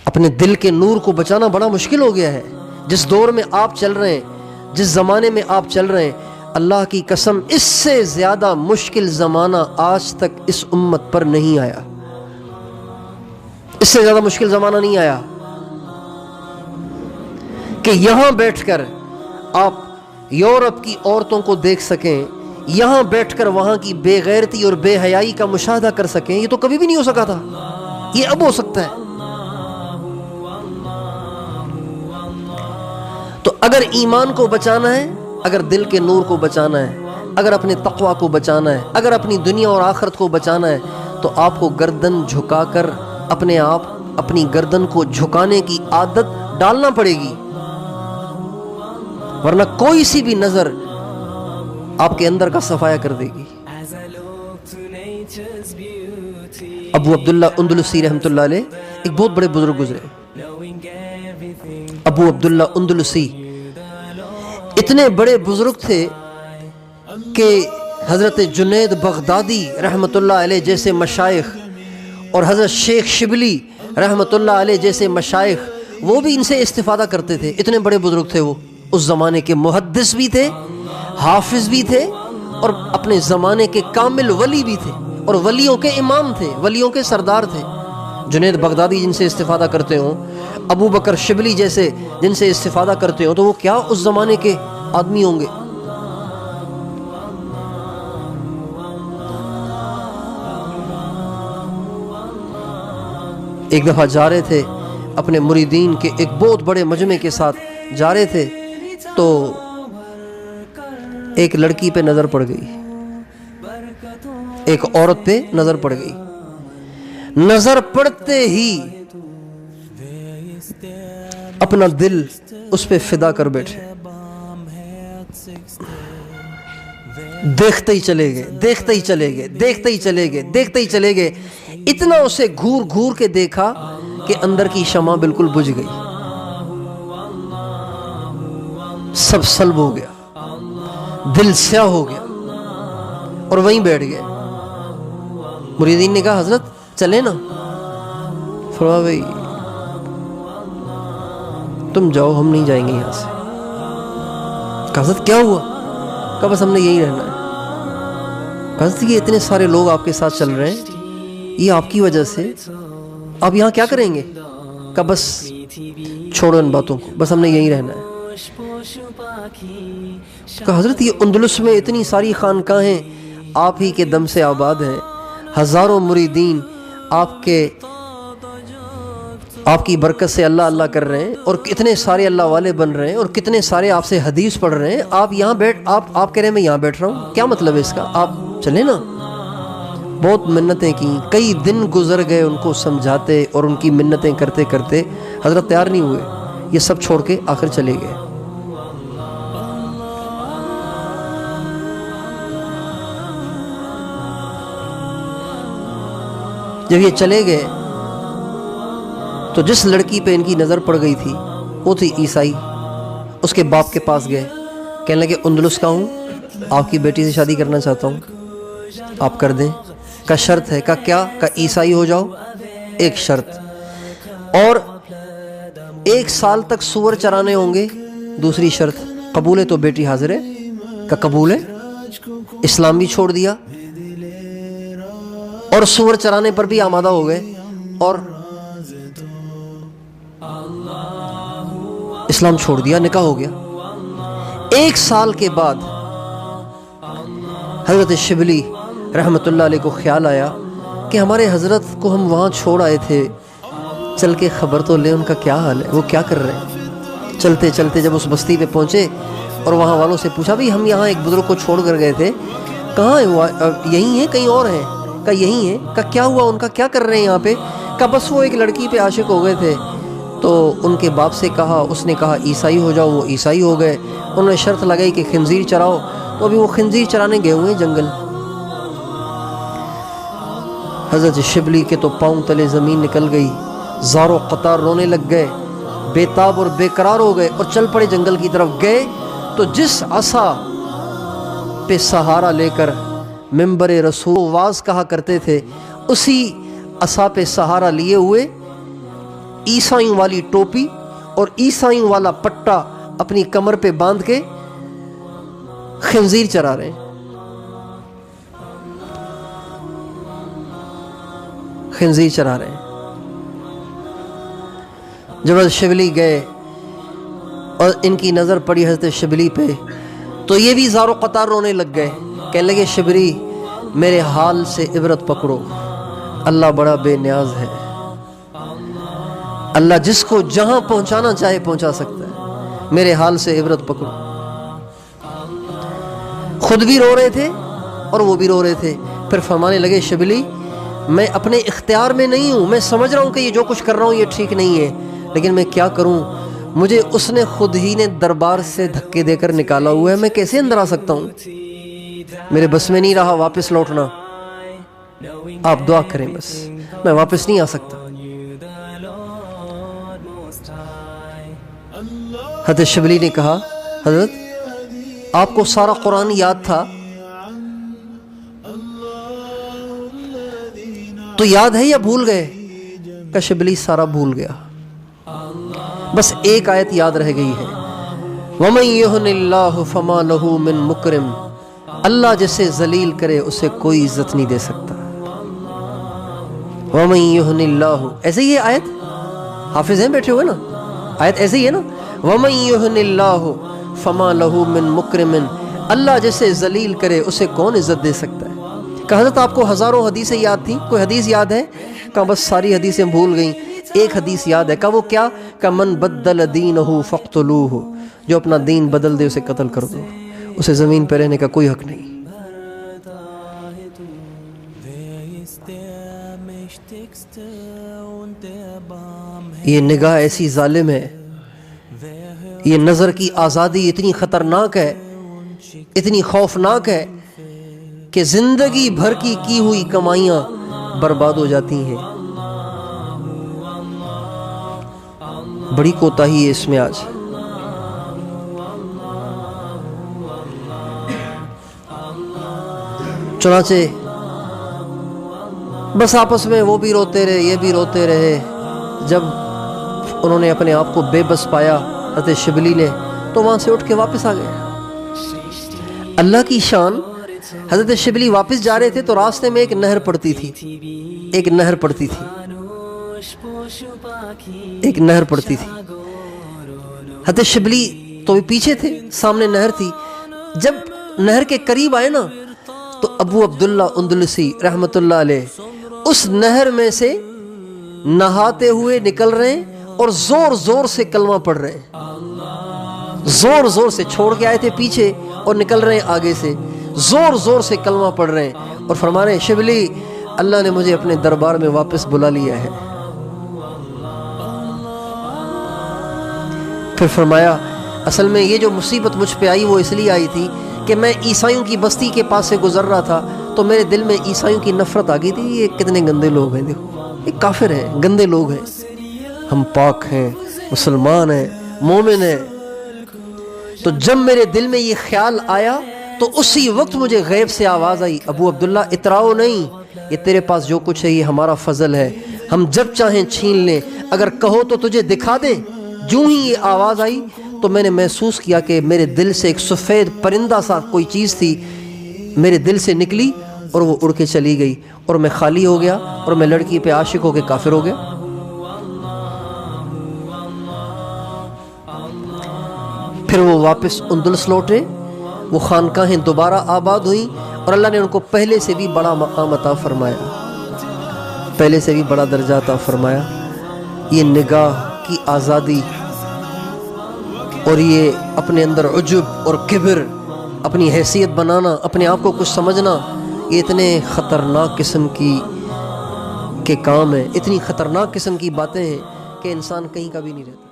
اپنے دل کے نور کو بچانا بڑا مشکل ہو گیا ہے. جس دور میں آپ چل رہے ہیں، جس زمانے میں آپ چل رہے ہیں، اللہ کی قسم اس سے زیادہ مشکل زمانہ آج تک اس امت پر نہیں آیا. اس سے زیادہ مشکل زمانہ نہیں آیا کہ یہاں بیٹھ کر آپ یورپ کی عورتوں کو دیکھ سکیں، یہاں بیٹھ کر وہاں کی بے غیرتی اور بے حیائی کا مشاہدہ کر سکیں. یہ تو کبھی بھی نہیں ہو سکا تھا، یہ اب ہو سکتا ہے. تو اگر ایمان کو بچانا ہے، اگر دل کے نور کو بچانا ہے، اگر اپنے تقوی کو بچانا ہے، اگر اپنی دنیا اور آخرت کو بچانا ہے، تو آپ کو گردن جھکا کر اپنے آپ اپنی گردن کو جھکانے کی عادت ڈالنا پڑے گی، ورنہ کوئی سی بھی نظر آپ کے اندر کا صفایا کر دے گی. ابو عبداللہ اندلسی رحمۃ اللہ علیہ ایک بہت بڑے بزرگ گزرے. ابو عبداللہ اندلسی اتنے بڑے بزرگ تھے کہ حضرت جنید بغدادی رحمۃ اللہ علیہ جیسے مشائخ اور حضرت شیخ شبلی رحمۃ اللہ علیہ جیسے مشائخ وہ بھی ان سے استفادہ کرتے تھے. اتنے بڑے بزرگ تھے وہ. اس زمانے کے محدث بھی تھے، حافظ بھی تھے، اور اپنے زمانے کے کامل ولی بھی تھے، اور ولیوں کے امام تھے، ولیوں کے سردار تھے. جنید بغدادی جن سے استفادہ کرتے ہوں، ابو بکر شبلی جیسے جن سے استفادہ کرتے ہوں، تو وہ کیا اس زمانے کے آدمی ہوں گے. ایک دفعہ جا رہے تھے اپنے مریدین کے ایک بہت بڑے مجمع کے ساتھ جا رہے تھے، تو ایک لڑکی پہ نظر پڑ گئی، ایک عورت پہ نظر پڑ گئی. نظر پڑتے ہی اپنا دل اس پہ فدا کر بیٹھے، دیکھتے ہی چلے گئے، دیکھتے ہی چلے گئے، دیکھتے ہی چلے گئے، دیکھتے ہی چلے گئے. اتنا اسے گھور گھور کے دیکھا کہ اندر کی شمع بالکل بجھ گئی، سب سلب ہو گیا، دل سیاہ ہو گیا، اور وہیں بیٹھ گئے. مریدین نے کہا حضرت چلے نا. فرمایا بھائی تم جاؤ، ہم نہیں جائیں گے یہاں سے. کہا حضرت کیا ہوا؟ کہا بس ہم نے یہی رہنا ہے. کہا حضرت یہ اتنے سارے لوگ آپ کے ساتھ چل رہے ہیں، یہ آپ کی وجہ سے، آپ یہاں کیا کریں گے؟ کہا بس چھوڑو ان باتوں کو، بس ہم نے یہی رہنا ہے. کہا حضرت یہ اندلس میں اتنی ساری خانقاہیں آپ ہی کے دم سے آباد ہیں، ہزاروں مریدین آپ کی برکت سے اللہ اللہ کر رہے ہیں، اور کتنے سارے اللہ والے بن رہے ہیں، اور کتنے سارے آپ سے حدیث پڑھ رہے ہیں. آپ یہاں آپ کہہ رہے ہیں میں یہاں بیٹھ رہا ہوں، کیا مطلب ہے اس کا؟ آپ چلیں نا. بہت منتیں کی، کئی دن گزر گئے ان کو سمجھاتے اور ان کی منتیں کرتے کرتے. حضرت تیار نہیں ہوئے، یہ سب چھوڑ کے آخر چلے گئے. جب یہ چلے گئے تو جس لڑکی پہ ان کی نظر پڑ گئی تھی وہ تھی عیسائی. اس کے باپ کے پاس گئے، کہنے لگے اندلس کا ہوں، آپ کی بیٹی سے شادی کرنا چاہتا ہوں، آپ کر دیں. کا شرط ہے. کا کیا؟ کا عیسائی ہو جاؤ، ایک شرط، اور 1 سال تک سور چرانے ہوں گے، دوسری شرط. قبول ہے تو بیٹی حاضر ہے. کا قبول ہے. اسلام بھی چھوڑ دیا اور سور چرانے پر بھی آمادہ ہو گئے، اور اسلام چھوڑ دیا، نکاح ہو گیا. 1 سال کے بعد حضرت شبلی رحمۃ اللہ علیہ کو خیال آیا کہ ہمارے حضرت کو ہم وہاں چھوڑ آئے تھے، چل کے خبر تو لیں ان کا کیا حال ہے، وہ کیا کر رہے ہیں. چلتے چلتے جب اس بستی پہ پہنچے اور وہاں والوں سے پوچھا بھی ہم یہاں ایک بزرگ کو چھوڑ کر گئے تھے، کہاں ہیں؟ یہی ہیں کہیں اور ہیں؟ کہ یہی ہیں. کہ کیا ہوا ان کا، کیا کر رہے ہیں یہاں پہ؟ کہ بس وہ ایک لڑکی پہ عاشق ہو گئے تھے، تو ان کے باپ سے کہا، اس نے کہا عیسائی ہو جاؤ، وہ عیسائی ہو گئے. انہوں نے شرط لگائی کہ خنزیر چراؤ، تو ابھی وہ خنزیر چرانے گئے ہوئے ہیں جنگل. حضرت شبلی کے تو پاؤں تلے زمین نکل گئی، زار و قطار رونے لگ گئے، بے تاب اور بے قرار ہو گئے، اور چل پڑے جنگل کی طرف. گئے تو جس عصا پہ سہارا لے کر منبر رسول واز کہا کرتے تھے، اسی عصا پہ سہارا لیے ہوئے عیسائیوں والی ٹوپی اور عیسائیوں والا پٹا اپنی کمر پہ باندھ کے خنزیر چرا رہے ہیں، خنزیر چرا رہے ہیں۔ جب حضرت شبلی گئے اور ان کی نظر پڑی حضرت شبلی پہ تو یہ بھی زار و قطار رونے لگ گئے، کہنے لگے شبلی میرے حال سے عبرت پکڑو، اللہ بڑا بے نیاز ہے، اللہ جس کو جہاں پہنچانا چاہے پہنچا سکتا ہے، میرے حال سے عبرت پکڑو۔ خود بھی رو رہے تھے اور وہ بھی رو رہے تھے، پھر فرمانے لگے شبلی میں اپنے اختیار میں نہیں ہوں، میں سمجھ رہا ہوں کہ یہ جو کچھ کر رہا ہوں یہ ٹھیک نہیں ہے، لیکن میں کیا کروں، مجھے اس نے خود ہی نے دربار سے دھکے دے کر نکالا ہوا ہے، میں کیسے اندر آ سکتا ہوں، میرے بس میں نہیں رہا واپس لوٹنا، آپ دعا کریں بس، میں واپس نہیں آ سکتا۔ حضرت شبلی نے کہا حضرت آپ کو سارا قرآن یاد تھا تو یاد ہے یا بھول گئے؟ کہ شبلی سارا بھول گیا، بس ایک آیت یاد رہ گئی ہے، وَمَن يُهْنِ اللَّهُ فَمَا لَهُ مِن مُكْرِمٍ، اللہ جسے ذلیل کرے اسے کوئی عزت نہیں دے سکتا۔ وَمَن يُهْنِ اللَّهُ، ایسے ہی آیت حافظ ہیں بیٹھے ہوئے نا، آیت ایسے ہی ہے نا، وَمَن يُهْنِ اللَّهُ فَمَا لَهُ مِن مُكْرِمٍ، اللہ جسے ذلیل کرے اسے کون عزت دے سکتا ہے۔ کہ حضرت آپ کو ہزاروں حدیثیں یاد تھیں، کوئی حدیث یاد ہے؟ کہ بس ساری حدیثیں بھول گئیں، ایک حدیث یاد ہے۔ کہ وہ کیا؟ کہ من بدل دینہ فاقتلوہ، جو اپنا دین بدل دے اسے قتل کر دو، اسے زمین پہ رہنے کا کوئی حق نہیں۔ یہ نگاہ ایسی ظالم ہے، یہ نظر کی آزادی اتنی خطرناک ہے، اتنی خوفناک ہے کہ زندگی بھر کی ہوئی کمائیاں برباد ہو جاتی ہیں۔ بڑی کوتاہی ہے اس میں آج۔ چنانچہ بس آپس میں وہ بھی روتے رہے یہ بھی روتے رہے، جب انہوں نے اپنے آپ کو بے بس پایا حضرت شبلی نے تو وہاں سے اٹھ کے واپس آ گئے۔ اللہ کی شان، حضرت شبلی واپس جا رہے تھے تو راستے میں ایک نہر پڑتی تھی، ایک نہر پڑتی تھی، ایک نہر پڑتی تھی۔ حضرت شبلی تو بھی پیچھے تھے، سامنے نہر تھی۔ جب نہر کے قریب آئے نا تو ابو عبداللہ اندلسی رحمت اللہ علیہ اس نہر میں سے نہاتے ہوئے نکل رہے ہیں اور زور زور سے کلمہ پڑھ رہے ہیں، زور زور سے، چھوڑ کے آئے تھے پیچھے اور نکل رہے ہیں آگے سے، زور زور سے کلمہ پڑھ رہے ہیں اور فرما رہے ہیں شبلی اللہ نے مجھے اپنے دربار میں واپس بلا لیا ہے۔ پھر فرمایا اصل میں یہ جو مصیبت مجھ پہ آئی وہ اس لیے آئی تھی کہ میں عیسائیوں کی بستی کے پاس سے گزر رہا تھا تو میرے دل میں عیسائیوں کی نفرت آ گئی تھی، یہ کتنے گندے لوگ ہیں، دیکھو یہ کافر ہیں، گندے لوگ ہیں، ہم پاک ہیں، مسلمان ہیں، مومن ہیں۔ تو جب میرے دل میں یہ خیال آیا تو اسی وقت مجھے غیب سے آواز آئی، ابو عبداللہ اتراؤ نہیں، یہ تیرے پاس جو کچھ ہے یہ ہمارا فضل ہے، ہم جب چاہیں چھین لیں، اگر کہو تو تجھے دکھا دیں۔ جو ہی یہ آواز آئی تو میں نے محسوس کیا کہ میرے دل سے ایک سفید پرندہ سا کوئی چیز تھی میرے دل سے نکلی اور وہ اڑ کے چلی گئی اور میں خالی ہو گیا اور میں لڑکی پہ عاشق ہو کے کافر ہو گیا۔ پھر وہ واپس اندلس لوٹے، وہ خانقاہیں دوبارہ آباد ہوئیں اور اللہ نے ان کو پہلے سے بھی بڑا مقام عطا فرمایا، پہلے سے بھی بڑا درجہ عطا فرمایا۔ یہ نگاہ کی آزادی اور یہ اپنے اندر عجب اور کبر، اپنی حیثیت بنانا، اپنے آپ کو کچھ سمجھنا، یہ اتنے خطرناک قسم کے کام ہیں، اتنی خطرناک قسم کی باتیں ہیں کہ انسان کہیں کا بھی نہیں رہتا۔